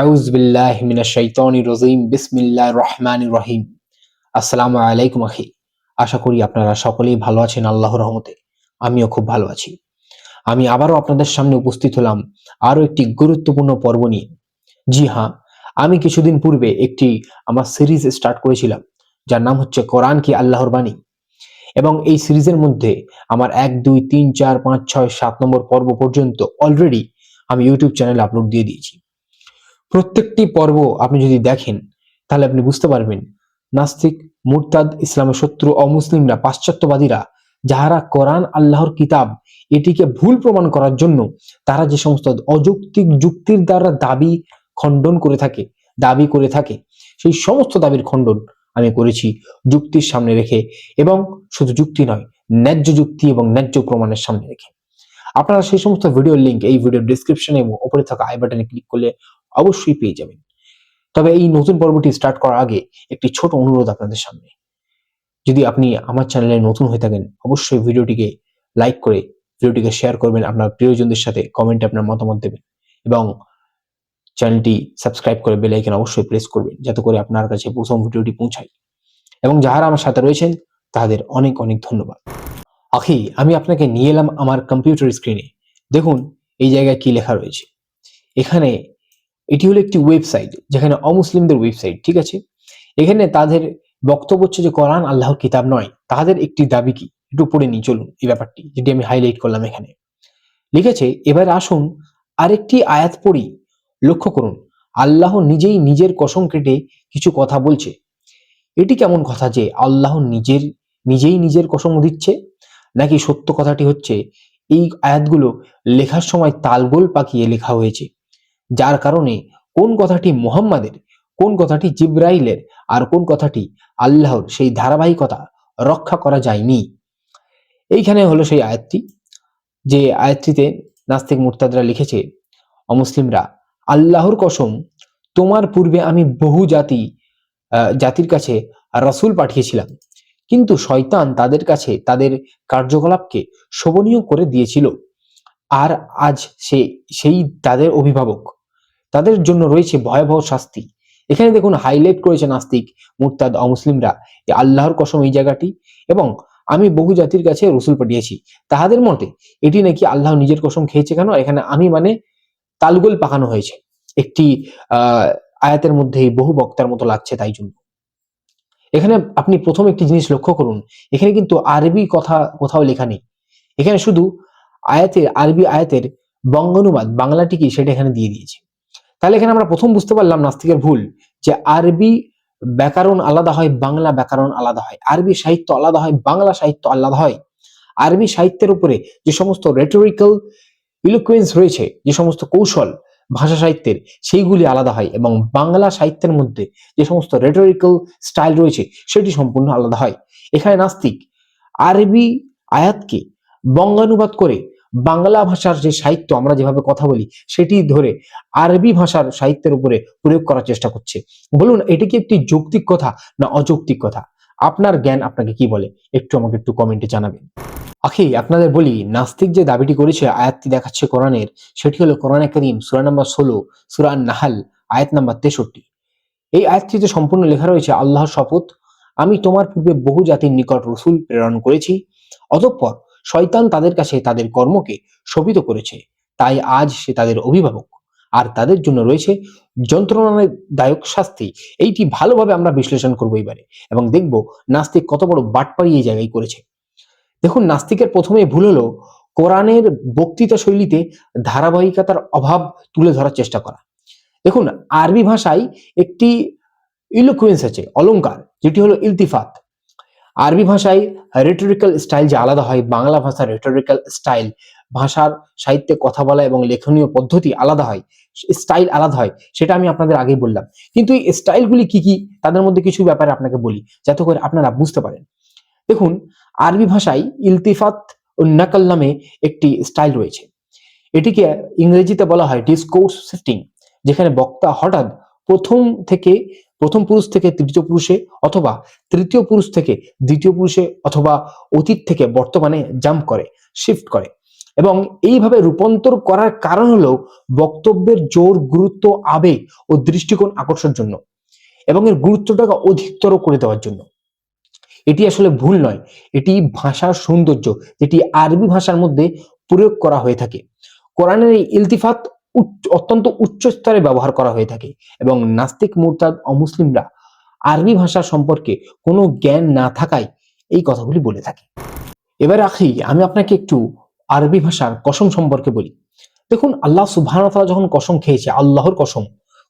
আউযু বিল্লাহি মিনাশ শাইতানির রাজিম বিসমিল্লাহির রহমানির রহিম। আসসালামু আলাইকুম আখি। আশা করি আপনারা সকলেই ভালো আছেন আল্লাহর রহমতে। আমিও খুব ভালো আছি। আমি আবারও আপনাদের সামনে উপস্থিত হলাম আরো একটি গুরুত্বপূর্ণ পর্ব নিয়ে। জি হ্যাঁ, আমি কিছুদিন পূর্বে একটি আমার সিরিজ স্টার্ট করেছিলাম যার নাম হচ্ছে কোরআন কি আল্লাহর বাণী, এবং এই সিরিজের মধ্যে আমার ১, ২, ৩, ৪, ৫, ৬, ৭ নম্বর পর্ব পর্যন্ত অলরেডি আমি ইউটিউব চ্যানেলে আপলোড দিয়ে দিয়েছি। প্রত্যেকটি পর্ব আপনি যদি দেখেন তাহলে আপনি বুঝতে পারবেন নাস্তিক, মুরতাদ, ইসলামের শত্রু, অমুসলিমরা, পাশ্চাত্যবাদীরা যাহারা কোরআন আল্লাহর কিতাব এটিকে ভুল প্রমাণ করার জন্য তারা যে সমস্ত অযৌক্তিক যুক্তির দ্বারা দাবি করে থাকে সেই সমস্ত দাবির খণ্ডন আমি করেছি যুক্তির সামনে রেখে, এবং শুধু যুক্তি নয়, ন্যায্য যুক্তি এবং ন্যায্য প্রমাণের সামনে রেখে। আপনারা সেই সমস্ত ভিডিওর লিংক এই ভিডিওর ডেসক্রিপশনে এবং উপরে থাকা আই বাটনে ক্লিক করলে অবশ্যই পেয়ে যাবেন। তবে এই নতুন পর্বটি স্টার্ট করার আগে একটি ছোট অনুরোধ আপনাদের সামনে। যদি আপনি আমার চ্যানেলে নতুন হয়ে থাকেন অবশ্যই ভিডিওটিকে লাইক করে ভিডিওটিকে শেয়ার করবেন আপনার প্রিয়জনদের সাথে, কমেন্টে আপনার মতামত দেবেন এবং চ্যানেলটি সাবস্ক্রাইব করে বেল আইকন অবশ্যই প্রেস করবেন যাতে করে আপনার কাছে প্রথম ভিডিওটি পৌঁছায়। এবং যারা আমার সাথে রয়েছেন তাদের অনেক অনেক ধন্যবাদ। আখি, আমি আপনাকে নিয়ে এলাম আমার কম্পিউটার স্ক্রিনে। দেখুন এই জায়গায় কি লেখা রয়েছে। এখানে এটি হলো একটি ওয়েবসাইট, যেখানে অমুসলিমদের ওয়েবসাইট, ঠিক আছে। এখানে তাদের বক্তব্য হচ্ছে যে কোরআন আল্লাহর কিতাব নয়। তাদের একটি দাবি কি একটু পড়ে নিই চলুন, এই ব্যাপারটি যেটি আমি হাইলাইট করলাম এখানে লিখেছে। এবার আসুন আরেকটি আয়াত পড়ি। লক্ষ্য করুন, আল্লাহ নিজেই নিজের কসম কেটে কিছু কথা বলছে। এটি কেমন কথা যে আল্লাহ নিজেই নিজের কসম দিচ্ছে? নাকি সত্য কথাটি হচ্ছে এই আয়াতগুলো লেখার সময় তালগোল পাকিয়ে লেখা হয়েছে, যার কারণে কোন কথাটি মুহাম্মাদের, কোন কথাটি জিব্রাইলের, আর কোন কথাটি আল্লাহর সেই ধারাবাহিকতা রক্ষা করা যায়নি। এইখানে হলো সেই আয়াতটি, যে আয়াতটিতে নাস্তিক মুরতাদরা লিখেছে, অমুসলিমরা, আল্লাহর কসম, তোমার পূর্বে আমি বহু জাতির কাছে রাসূল পাঠিয়েছিলাম, কিন্তু শয়তান তাদের কাছে তাদের কার্যকলাপকে শোভনীয় করে দিয়েছিল, আর আজ সেই তাদের অভিভাবক। তাদের জন্য রয়েছে ভয়াবহ শাস্তি। এখানে দেখুন হাইলাইট করেছে নাস্তিক, মুরতাদ, অমুসলিমরা আল্লাহর কসম এই জায়গাটি, এবং আমি বহু জাতির কাছে রসুল পাঠিয়েছি। তাহাদের মতে এটি নাকি আল্লাহ নিজের কসম খেয়েছে। কেন এখানে আমি মানে তালগোল পাকানো হয়েছে একটি আয়াতের মধ্যেই বহু বক্তার মতো লাগছে, তাই জন্য। এখানে আপনি প্রথম একটি জিনিস লক্ষ্য করুন, এখানে কিন্তু আরবি কথা কোথাও লেখা নেই। এখানে শুধু আরবি আয়াতের বঙ্গানুবাদ বাংলাটি কি সেটা এখানে দিয়ে দিয়েছে। তাহলে এখানে আমরা প্রথম বুঝতে পারলাম নাস্তিকের ভুল, যে আরবি ব্যাকরণ আলাদা হয়, বাংলা ব্যাকরণ আলাদা হয়, আরবি সাহিত্য আলাদা হয়, বাংলা সাহিত্য আলাদা হয়। আরবি সাহিত্যের উপরে যে সমস্ত রেটোরিক্যাল ইলোকুয়েন্স রয়েছে, যে সমস্ত কৌশল ভাষা সাহিত্যের, সেইগুলি আলাদা হয়, এবং বাংলা সাহিত্যের মধ্যে যে সমস্ত রেটোরিক্যাল স্টাইল রয়েছে সেটি সম্পূর্ণ আলাদা হয়। এখানে নাস্তিক আরবি আয়াতকে বঙ্গানুবাদ করে বাংলা ভাষার যে সাহিত্য আমরা যেভাবে কথা বলি সেটি ধরে আরবি ভাষার সাহিত্যের উপরে প্রয়োগ করার চেষ্টা করছে। বলুন এটি কি একটি যৌক্তিক কথা না অযৌক্তিক কথা? আপনার জ্ঞান আপনাকে কি বলে আমাকে একটু কমেন্টে জানাবেন। আখি, আপনাদের বলি, নাস্তিক যে দাবিটি করেছে আয়াতটি দেখাচ্ছে কোরআনের, সেটি হলো কোরআনে কারীম সূরা নাম্বার 16, সূরা আন-নাহল, আয়াত নাম্বার 63। এই আয়াতটিতে সম্পূর্ণ লেখা রয়েছে, আল্লাহর শপথ, আমি তোমার পূর্বে বহু জাতির নিকট রসূল প্রেরণ করেছি, অতঃপর শয়তান তাদের কাছে তাদের কর্মকে শোভিত করেছে, তাই আজ সে তাদের অভিভাবক, আর তাদের জন্য রয়েছে যন্ত্রণাদায়ক শাস্তি। এইটি ভালোভাবে আমরা বিশ্লেষণ করবো এবারে, এবং দেখব নাস্তিক কত বড় বাটপাড়ি এই জায়গায় করেছে। দেখুন নাস্তিকের প্রথমে ভুল হলো কোরআনের বক্তৃতা শৈলীতে ধারাবাহিকতার অভাব তুলে ধরার চেষ্টা করা। দেখুন আরবি ভাষায় একটি ইলোকুয়েন্স আছে, অলংকার, যেটি হলো ইলতিফাত। আরবি ভাষায় রেটোরিক্যাল স্টাইল যে আলাদা হয়, বাংলা ভাষার রেটোরিক্যাল স্টাইল, ভাষার সাহিত্যে কথা বলা এবং লেখনীয় পদ্ধতি আলাদা হয়, স্টাইল আলাদা হয়, সেটা আমি আপনাদের আগেই বললাম। কিন্তু এই স্টাইলগুলি কি কি তাদের মধ্যে কিছু ব্যাপারে আপনাকে বলি যাতে করে আপনারা বুঝতে পারেন। দেখুন আরবি ভাষায় ইলতিফাত ও নাকল নামে একটি স্টাইল রয়েছে। এটিকে ইংরেজিতে বলা হয় ডিসকোর্স শিফটিং, যেখানে বক্তা হঠাৎ প্রথম পুরুষ থেকে তৃতীয় পুরুষে, অথবা তৃতীয় পুরুষ থেকে দ্বিতীয় পুরুষে, অথবা অতীত থেকে বর্তমানে জাম্প করে, শিফট করে। এবং এইভাবে রূপান্তর করার কারণ হলো বক্তব্যের জোর, গুরুত্ব, আবেগ ও দৃষ্টিকোণ আকর্ষণের জন্য এবং এর গুরুত্বটাকে অধিকতর করে দেওয়ার জন্য। এটি আসলে ভুল নয়, এটি ভাষার সৌন্দর্য যেটি আরবি ভাষার মধ্যে প্রয়োগ করা হয়ে থাকে। কোরআনের এই ইলতিফাত অত্যন্ত উচ্চ স্তরে ব্যবহার করা হয়ে থাকে এবং নাস্তিক, মুরতাদ, অমুসলিমরা আরবি ভাষা সম্পর্কে কোনো জ্ঞান না থাকায় এই কথাগুলি বলে থাকে। এবার আখি আমি আপনাকে একটু আরবি ভাষার কসম সম্পর্কে বলি। দেখুন, আল্লাহ সুবহানাহু ওয়া তাআলা যখন কসম খেয়েছে, আল্লাহর কসম,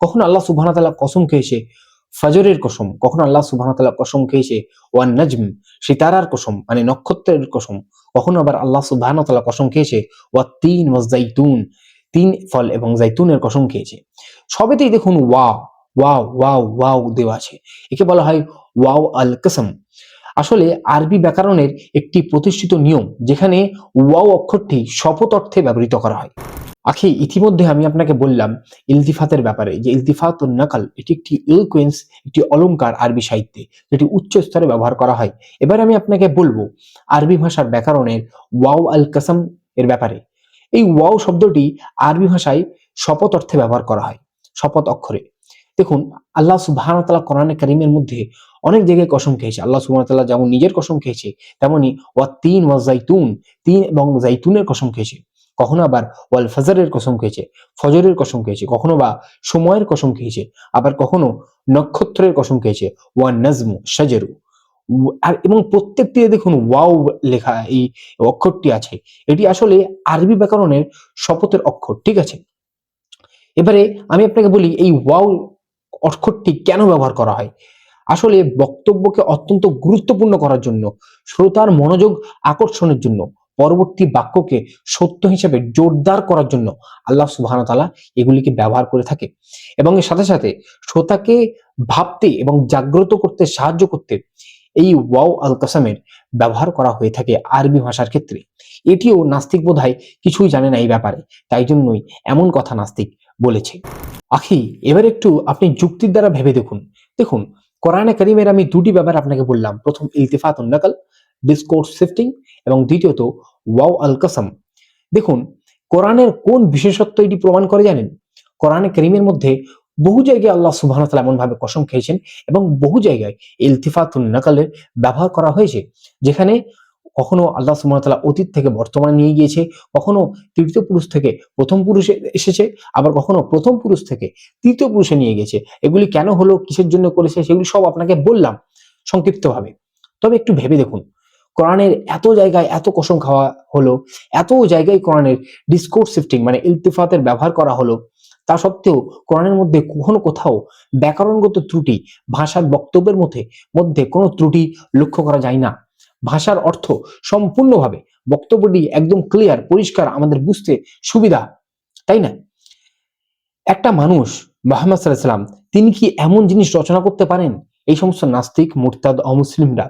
কখন আল্লাহ সুবহানাহু ওয়া তাআলা কসম খেয়েছে ফজরের কসম, কখন আল্লাহ সুবহানাহু ওয়া তাআলা কসম খেয়েছে ওয়ান নাজম, সিতারার কসম মানে নক্ষত্রের কসম, কখন আবার আল্লাহ সুবহানাহু ওয়া তাআলা কসম খেয়েছে ওয়াত তিন ওয়াজ জাইতুন, তিন ফল এবং জাইতুনের কসম খেয়েছে। সবেতেই দেখুন ওয়াও ওয়াও ওয়াও ওয়াও দেওয়া আছে। একে বলা হয় ওয়াও আল কসম। আসলে আরবি ব্যাকরণের একটি প্রতিষ্ঠিত নিয়ম যেখানে ওয়াও অক্ষরটি শপথ অর্থে ব্যবহৃত করা হয়। আখি ইতিমধ্যে আমি আপনাকে বললাম ইলতিফাতের ব্যাপারে, যে ইলতিফাত ও নাকাল এটি একটি ইলকুয়েন্স, একটি অলংকার আরবি সাহিত্যে যেটি উচ্চ স্তরে ব্যবহার করা হয়। এবার আমি আপনাকে বলবো আরবি ভাষার ব্যাকরণের ওয়াও আল কাসাম এর ব্যাপারে। এই ওয়াও শব্দটি আরবি ভাষায় শপথ অর্থে ব্যবহার করা হয়, শপথ অক্ষরে। দেখুন, আল্লাহ সুবহানাহু ওয়া তাআলা কোরআনে কারীমের মধ্যে অনেক জায়গায় কসম খেয়েছে। আল্লাহ সুবহানাহু ওয়া তাআলা যেমন নিজের কসম খেয়েছে, তেমনি ওয়াত তিন ওয়াজ জাইতুন, তিন এবং জাইতুনের কসম খেয়েছে। কখনো আবার ওয়াল ফজরের কসম খেয়েছে, ফজরের কসম খেয়েছে। কখনো বা সময়ের কসম খেয়েছে, আবার কখনো নক্ষত্রের কসম খেয়েছে, ওয়ান নাজমু শাজারু। আর এবং প্রত্যেকটিতে দেখুন ওয়াও লেখা এই অক্ষরটি আছে। এটি আসলে আরবি ব্যাকরণের শপথের অক্ষর, ঠিক আছে? এবারে আমি আপনাকে বলি এই ওয়াও অক্ষরটি কেন ব্যবহার করা হয়। আসলে বক্তব্যকে অত্যন্ত গুরুত্বপূর্ণ করার জন্য, শ্রোতার মনোযোগ আকর্ষণের জন্য, পরবর্তী বাক্যকে সত্য হিসেবে জোরদার করার জন্য আল্লাহ সুবহানাহু ওয়া তাআলা এগুলিকে ব্যবহার করে থাকে। এবং এর সাথে সাথে শ্রোতাকে ভাবতে এবং জাগ্রত করতে সাহায্য করতে এই ওয়াও আল কাসামের ব্যবহার করা হয়ে থাকে আরবি ভাষার ক্ষেত্রে। এটিও নাস্তিক বোধহয় কিছুই জানে না এই ব্যাপারে, তাই জন্যই এমন কথা নাস্তিক বলেছে। আখি এবার একটু আপনি যুক্তির দ্বারা ভেবে দেখুন। দেখুন, কোরআনে কারীমের আমি দুটি ব্যাপার আপনাকে বললাম। প্রথম ইলতিফাতুন নাকাল, ডিসকোর্স শিফটিং, এবং দ্বিতীয়ত ওয়াও আল কাসাম। দেখুন, কোরআনের কোন বিশেষত্ব এটি প্রমাণ করে জানেন? কোরআনে কারীমের মধ্যে বহু জায়গায় আল্লাহ সুবহানাহু ওয়া তাআলা এমন ভাবে কসম খেয়েছেন এবং বহু জায়গায় ইলতিফাতুন নাকালের ব্যবহার করা হয়েছে, যেখানে কখনো আল্লাহ সুবহানাহু ওয়া তাআলা অতীত থেকে বর্তমানে নিয়ে গিয়েছে, কখনো তৃতীয় পুরুষ থেকে প্রথম পুরুষে এসেছে, আবার কখনো প্রথম পুরুষ থেকে তৃতীয় পুরুষে নিয়ে গেছে। এগুলি কেন হলো, কিসের জন্য করেছে, সেগুলি সব আপনাকে বললাম সংক্ষিপ্তভাবে। তবে একটু ভেবে দেখুন, কোরআনের এত জায়গায় এত কসম খাওয়া হলো, এত জায়গায় কোরআনের ডিসকোর্স শিফটিং মানে ইলতিফাতের ব্যবহার করা হলো, তা সত্ত্বেও কোরআনের মধ্যে কখনো কোথাও ব্যাকরণগত ত্রুটি, ভাষার বক্তব্যের মধ্যে মধ্যে কোনো ত্রুটি লক্ষ্য করা যায় না। ভাষার অর্থ সম্পূর্ণভাবে, বক্তব্যটি একদম ক্লিয়ার, পরিষ্কার, আমাদের বুঝতে সুবিধা, তাই না? একটা মানুষ মুহাম্মদ সাল্লাল্লাহু আলাইহি ওয়াসাল্লাম তিনি কি এমন জিনিস রচনা করতে পারেন? এই সমস্ত নাস্তিক, মুরতাদ, অমুসলিমরা,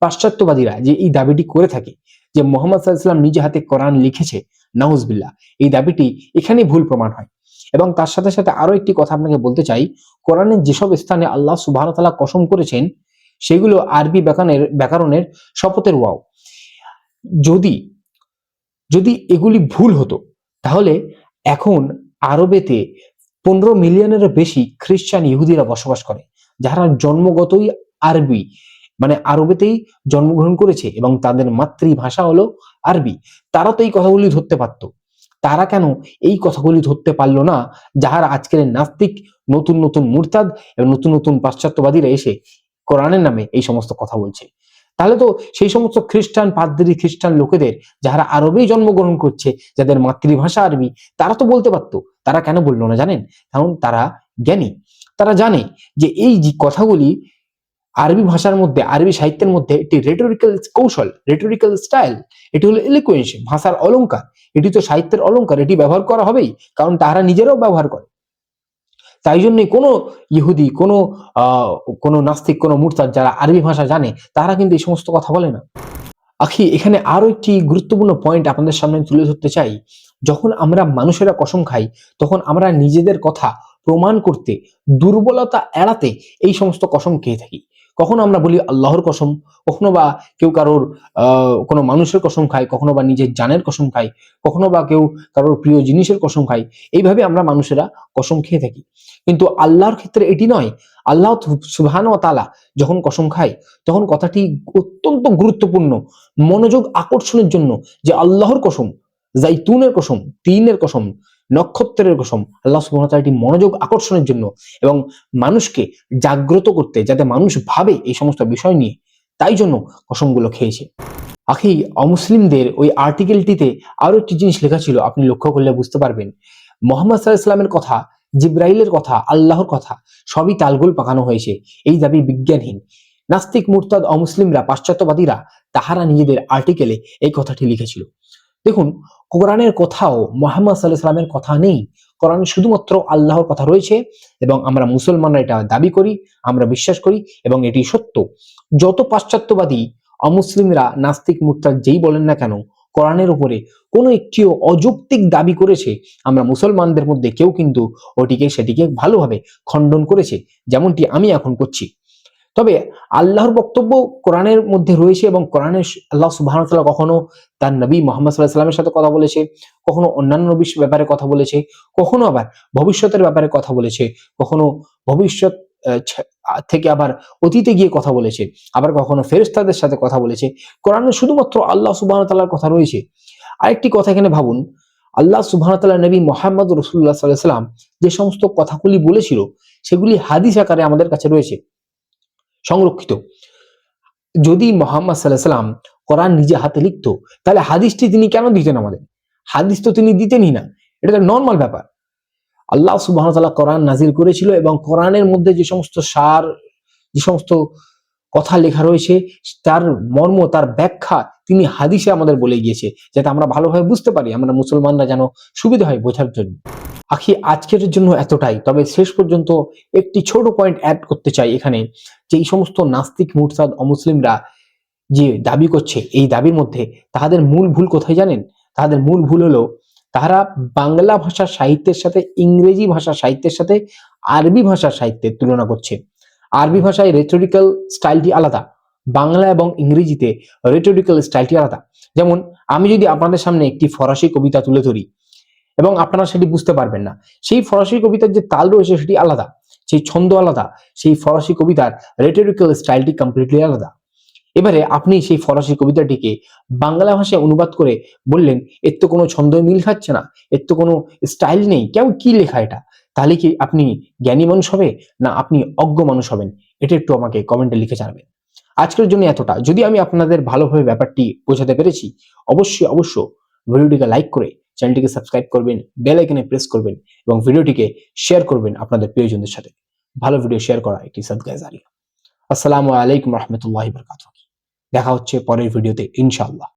পাশ্চাত্যবাদীরা যে এই দাবিটি করে থাকে যে মুহাম্মদ সাল্লাল্লাহু আলাইহি ওয়াসাল্লাম নিজে হাতে কোরআন লিখেছে, নাউজুবিল্লাহ, এই দাবিটি এখানেই ভুল প্রমাণ হয়। এবং তার সাথে সাথে আরো একটি কথা আপনাকে বলতে চাই, কোরআনের যেসব স্থানে আল্লাহ সুবহানাহু ওয়া তাআলা কসম করেছেন সেগুলো আরবি ব্যাকরণের শপথের ওয়াও। যদি যদি এগুলি ভুল হতো তাহলে এখন আরবেতে 15 মিলিয়নেরও বেশি খ্রিস্টান ইহুদিরা বসবাস করে, যারা জন্মগতই আরবি মানে আরবেতেই জন্মগ্রহণ করেছে এবং তাদের মাতৃভাষা হলো আরবি। তারা তো এই কথাগুলি ধরতে পারত, তারা কেন এই কথাগুলি ধরতে পারলো না? যাহারা আজকের নাস্তিক, নতুন নতুন মুরতাদ এবং নতুন নতুন পাশ্চাত্যবাদীরা এসে কোরআনের নামে এই সমস্ত কথা বলছে। তাহলে তো সেই সমস্ত খ্রিস্টান পাদ্রী, খ্রিস্টান লোকেদের যারা আরবেই জন্মগ্রহণ করছে, যাদের মাতৃভাষা আরবি, তারা তো বলতে পারতো। তারা কেন বললো না জানেন? কারণ তারা জ্ঞানী, তারা জানে যে এই যে কথাগুলি আরবি ভাষার মধ্যে, আরবি সাহিত্যের মধ্যে একটি রেটোরিক্যাল কৌশল, রেটোরিক্যাল স্টাইল, এটি হলো এলিকুয়েন্স, ভাষার অলংকার। এটি তো সাহিত্যের অলংকার, এটি ব্যবহার করা হবেই, কারণ তারা নিজেরাও ব্যবহার করে। তাই জন্যই কোনো ইহুদি, কোনো নাস্তিক, কোনো মুরতাদ যারা আরবি ভাষা জানে, তারা কিন্তু এই সমস্ত কথা বলে না। আখি এখানে আরো একটি গুরুত্বপূর্ণ পয়েন্ট আপনাদের সামনে তুলে ধরতে চাই। যখন আমরা মানুষেরা কসম খাই, তখন আমরা নিজেদের কথা প্রমাণ করতে, দুর্বলতা এড়াতে এই সমস্ত কসম খেয়ে থাকি। কখনো আমরা বলি আল্লাহর কসম, কখনো বা কেউ কারোর কোনো মানুষের কসম খায়, কখনো বা নিজের জানের কসম খায়, কখনো বা কেউ কারোর প্রিয় জিনিসের কসম খায়। এইভাবে আমরা মানুষেরা কসম খেয়ে থাকি, কিন্তু আল্লাহর ক্ষেত্রে এটি নয়। আল্লাহ সুবহানাহু ওয়া তাআলা যখন কসম খায় তখন কথাটি অত্যন্ত গুরুত্বপূর্ণ, মনোযোগ আকর্ষণের জন্য, যে আল্লাহর কসম, জাইতুনের কসম, তিনের কসম, নক্ষত্রের কসম। আল্লাহ সুবহানাহু ওয়া তাআলা এটি মনোযোগ আকর্ষণের জন্য এবং মানুষকে জাগ্রত করতে, যাতে মানুষ ভাবে এই সমস্ত বিষয় নিয়ে, তাই জন্য কসমগুলো খেয়েছে। আখি, অমুসলিমদের ওই আর্টিকেলটিতে আরো একটি জিনিস লেখা ছিল, আপনি লক্ষ্য করলে বুঝতে পারবেন। মোহাম্মদ সাল্লাল্লাহু আলাইহি ওয়াসাল্লামের কথা, জিব্রাইলের কথা, আল্লাহর কথা সবই তালগোল পাকানো হয়েছে। এই দাবি বিজ্ঞানহীন। নাস্তিক, মুরতাদ, অমুসলিমরা, পাশ্চাত্যবাদীরা তাহারা নিজেদের আর্টিকেলে এই কথাটি লিখেছিল। দেখুন, কোরআনের কোথাও মোহাম্মদ সাল্লাল্লাহু আলাইহি ওয়াসাল্লামের কথা নেই। কোরআনে শুধুমাত্র আল্লাহর কথা রয়েছে এবং আমরা মুসলমানরা এটা দাবি করি, আমরা বিশ্বাস করি এবং এটি সত্য। যত পাশ্চাত্যবাদী, অমুসলিমরা, নাস্তিক, মুরতাদ যেই বলেন না কেন, কোরআনের উপরে কোনো একটিও অযৌক্তিক দাবি করেছে, আমরা মুসলমানদের মধ্যে কেউ কিন্তু সেটিকে ভালোভাবে খণ্ডন করেছে, যেমনটি আমি এখন করছি। তবে আল্লাহর বক্তব্য কোরআনের মধ্যে রয়েছে এবং কোরআনে আল্লাহ সুবহানাহু ওয়া তাআলা কখনো তার নবী মুহাম্মদ সাল্লাল্লাহু আলাইহি ওয়াসাল্লামের সাথে কথা বলেছে, কখনো অন্যান্য নবীর ব্যাপারে কথা বলেছে, কখনো আবার ভবিষ্যতের ব্যাপারে কথা বলেছে, কখনো ভবিষ্যৎ থেকে আবার অতীতে গিয়ে কথা বলেছে, আবার কখনো ফেরেশতাদের সাথে কথা বলেছে। কোরআনে শুধুমাত্র আল্লাহ সুবহানাহু ওয়া তাআলার কথা রয়েছে। আরেকটি কথা এখানে ভাবুন, আল্লাহ সুবহানাহু ওয়া তাআলা নবী মুহাম্মদ রাসূলুল্লাহ সাল্লাল্লাহু আলাইহি ওয়াসাল্লাম যে সমস্ত কথাগুলি বলেছিল, সেগুলি হাদিস আকারে আমাদের কাছে রয়েছে, সংরক্ষিত। যদি মোহাম্মদ সাল্লাল্লাহু আলাইহি ওয়াসাল্লাম কোরআন নিজে হাতে লিখতো, তাহলে হাদিসটি তিনি কেন দিতেন আমাদের? হাদিস তো তিনি দিতেনই না, এটা তো নর্মাল ব্যাপার। আল্লাহ সুবহানাহু ওয়া তাআলা কোরআন নাজিল করেছিল এবং কোরআনের মধ্যে যে সমস্ত সার, যে সমস্ত কথা লেখা রয়েছে, তার মর্ম, তার ব্যাখ্যা তিনি হাদিসে আমাদের বলে গিয়েছে, যাতে আমরা ভালোভাবে বুঝতে পারি, আমরা মুসলমানরা যেন সুবিধা হয় বোঝার জন্য। আখি, আজকের জন্য এতটাই। তবে শেষ পর্যন্ত একটি ছোট পয়েন্ট অ্যাড করতে চাই এখানে, যে এই সমস্ত নাস্তিক, মুরতাদ, অমুসলিমরা যে দাবি করছে, এই দাবির মধ্যে তাদের মূল ভুল কোথায় জানেন? তাদের মূল ভুল হলো, তারা বাংলা ভাষার সাহিত্যের সাথে ইংরেজি ভাষার সাহিত্যের সাথে আরবি ভাষার সাহিত্যের তুলনা করছে। আরবি ভাষায় রেটোরিক্যাল স্টাইলটি আলাদা, বাংলা এবং ইংরেজিতে রেটোরিক্যাল স্টাইলটি আলাদা। যেমন আমি যদি আপনাদের সামনে একটি ফরাসি কবিতা তুলে ধরি এবং আপনারা সেটি বুঝতে পারবেন না, সেই ফরাসি কবিতার যে তাল রয়েছে সেটি আলাদা, সেই ছন্দ আলাদা, সেই ফরাসি কবিতার রেটোরিক্যাল স্টাইলটি কমপ্লিটলি আলাদা। এবারে আপনি সেই ফরাসি কবিতাটিকে বাংলা ভাষায় অনুবাদ করে বললেন, এর তো কোনো ছন্দ মিল খাচ্ছে না, এর তো কোনো স্টাইল নেই, কেউ কি লেখা এটা? তাহলে কি আপনি জ্ঞানী মানুষ হবে, না আপনি অজ্ঞ মানুষ হবেন? এটা একটু আমাকে কমেন্টে লিখে জানাবেন। আজকের জন্য এতটা। যদি আমি আপনাদের ভালোভাবে ব্যাপারটি বোঝাতে পেরেছি, অবশ্যই ভিডিওটিকে লাইক করে চ্যানেলটিকে সাবস্ক্রাইব করবেন, বেল আইকনে প্রেস করবেন এবং ভিডিওটিকে শেয়ার করবেন আপনাদের প্রিয়জনদের সাথে। ভালো ভিডিও শেয়ার করা একটি সাদকায়ে জারিয়া। আসসালামু আলাইকুম রহমতুল্লাহি ওয়া বারাকাতুহু। দেখা হচ্ছে পরের ভিডিওতে ইনশাআল্লাহ।